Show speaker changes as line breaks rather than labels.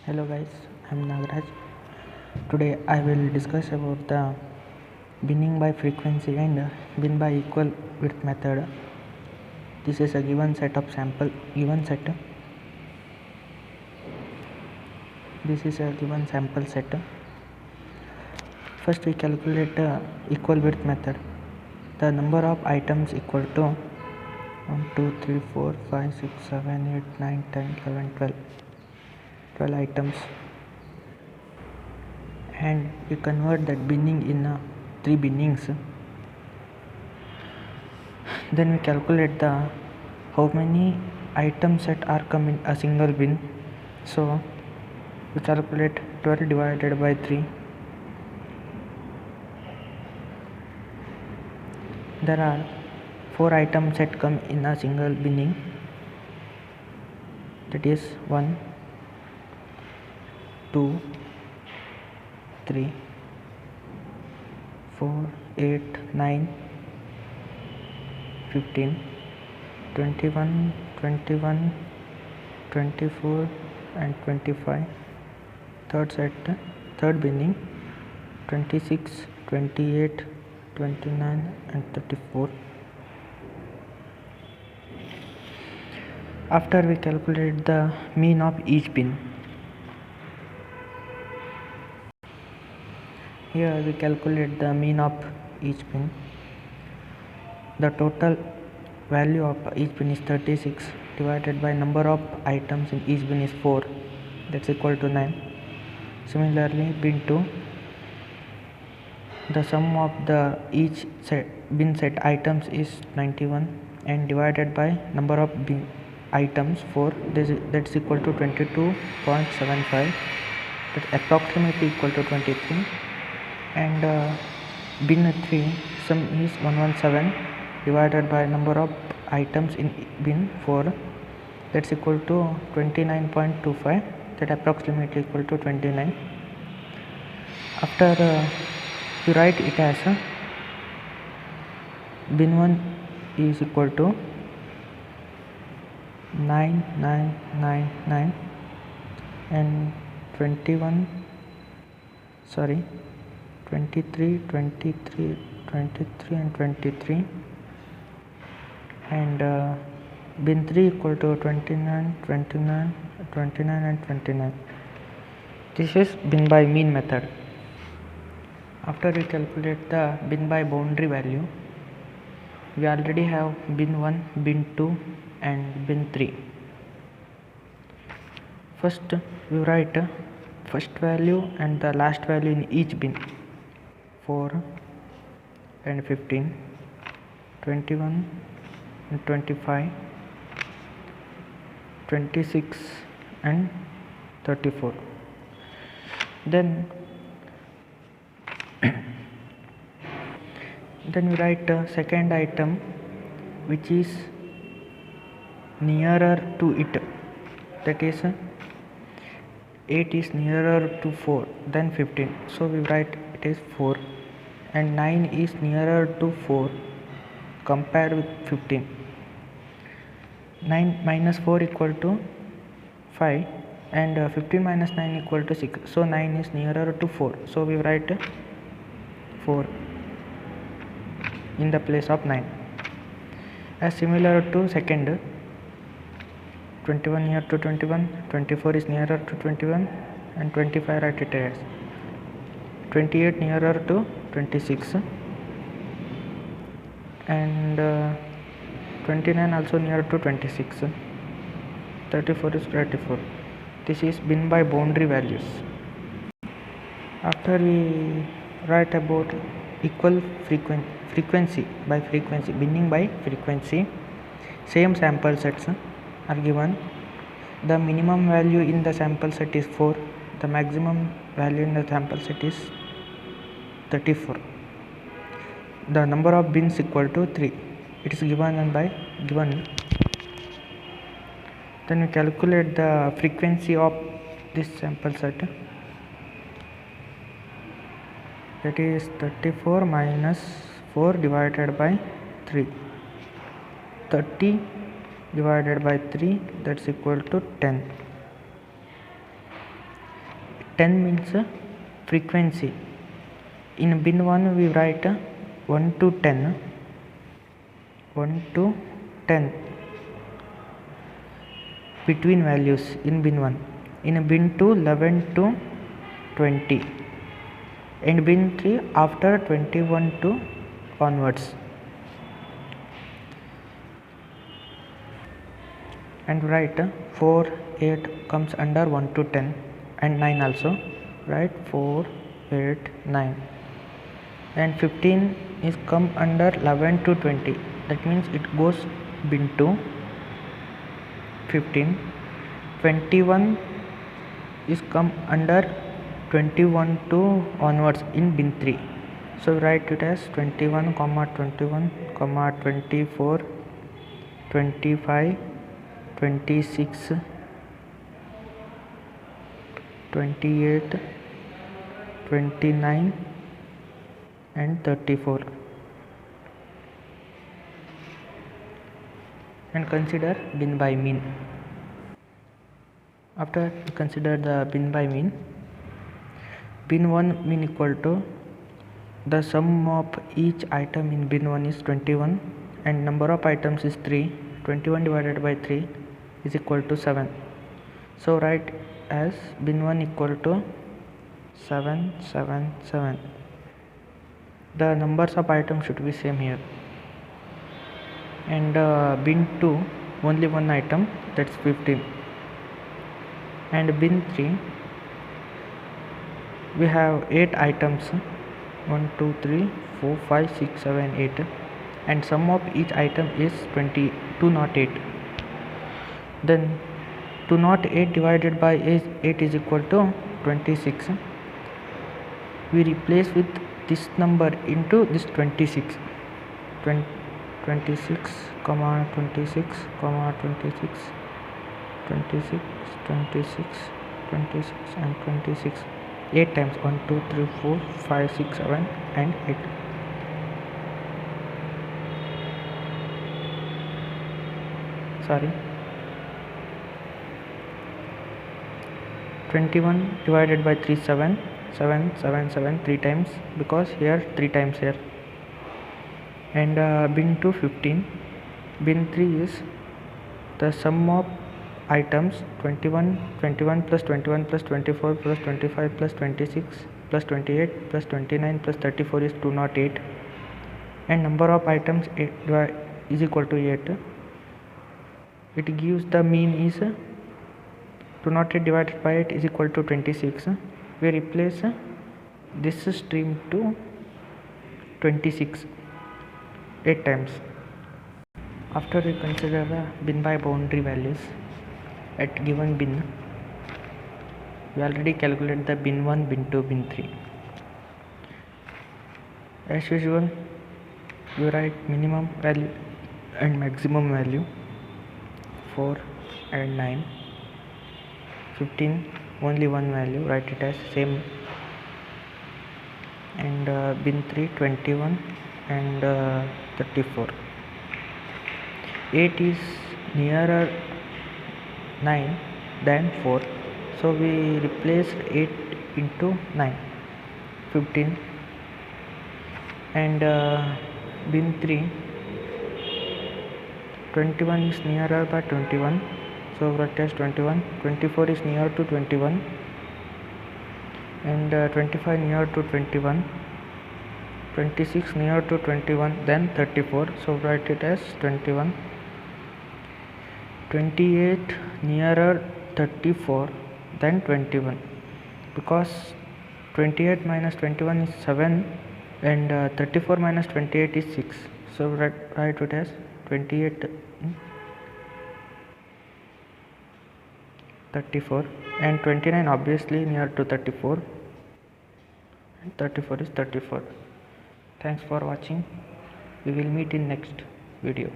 Hello guys, I'm Nagaraj. Today I will discuss about the binning by frequency and bin by equal width method. This is a given set of sample given set. This is a given sample set. First we calculate equal width method. The number of items equal to 1, 2, 3, 4, 5, 6, 7, 8, 9, 10, 11, 12. 12 items, and we convert that binning in 3 binnings. Then we calculate the how many item set are come in a single bin. So we calculate 12 divided by 3. There are 4 item set come in a single binning, that is 1, 2, 3, 4, 8, 9, 15, 21, 21, 24 and 25. Third binning 26, 28, 29 and 34. After we calculate the mean of each bin. Here we calculate the mean of each bin. The total value of each bin is 36 divided by number of items in each bin is 4, that's equal to 9. Similarly, bin 2, the sum of the each bin set items is 91 and divided by number of bin items 4, that's equal to 22.75, that's approximately equal to 23. And bin 3 sum is 117 divided by number of items in bin 4, that's equal to 29.25, that approximately equal to 29. After you write it as bin 1 is equal to 9999 and 23, 23 and 23, and bin 3 equal to 29, 29, 29 and 29. This is bin by mean method. After we calculate the bin by boundary value, we already have bin 1, bin 2 and bin 3. First we write first value and the last value in each bin. 4 and 15, 21 and 25, 26 and 34. Then we write second item which is nearer to it, that is 8 is nearer to 4 than 15, so we write it is 4, and 9 is nearer to 4 compared with 15. 9 minus 4 equal to 5 and 15 minus 9 equal to 6, so 9 is nearer to 4, so we write 4 in the place of 9. As similar to second, 21 near to 21, 24 is nearer to 21 and 25 write it as 28 nearer to 26 and 29 also nearer to 26, 34 is 34. This is bin by boundary values. After we write about equal frequency by frequency, binning by frequency, same sample sets are given. The minimum value in the sample set is 4, the maximum value in the sample set is 34. The number of bins equal to 3, it is given and by given. Then we calculate the frequency of this sample set, that is 34 minus 4 divided by 3, 30 divided by 3, that's equal to 10. 10 means frequency. In bin 1 we write 1 to 10 between values in bin 1. In bin 2 11 to 20. In bin 3 after 21 to onwards. And write 4 8 comes under 1 to 10 and 9 also. Write 4 8 9. And 15 is come under 11 to 20. That means it goes bin 2. 15. 21 is come under 21 to onwards in bin 3. So write it as 21, 21, 24, 25, 26, 28, 29 and 34. And consider bin by mean. After consider the bin by mean, bin 1 mean equal to the sum of each item in bin 1 is 21 and number of items is 3. 21 divided by 3 is equal to 7. So write as bin 1 equal to 7 7 7. The numbers of items should be same here. And bin 2 only one item, that's 15. And bin 3 we have 8 items, 1 2 3 4 5 6 7 8, and sum of each item is 208. Then 208 divided by 8 is equal to 26. We replace with this number into this 26, 26 comma 26 comma 26, 26 26 26 and 26 8 times, 1 2 3 4 5 6 7 and 8. Sorry, 21 divided by 3 7 7 7 7 3 times, because here 3 times here. And bin 2 15. Bin 3 is the sum of items 21 21 plus 21 plus 24 plus 25 plus 26 plus 28 plus 29 plus 34 is 208. And number of items is equal to 8. It gives the mean is 208 divided by 8 is equal to 26. We replace this stream to 26 8 times. After we consider the bin by boundary values at given bin, we already calculated the bin 1, bin 2, bin 3. As usual, you write minimum value and maximum value. 4 and 9. 15 only one value, write it as same. And bin 3 21 and 34. 8 is nearer 9 than 4, so we replaced 8 into 9, 15. And bin 3 21 is nearer by 21, so write as 21. 24 is near to 21 and 25 near to 21, 26 near to 21, then 34, so write it as 21. 28 nearer 34 than 21, because 28 minus 21 is 7 and 34 minus 28 is 6, so write it as 28 34, and 29 obviously near to 34 and 34 is 34. Thanks for watching. We will meet in next video.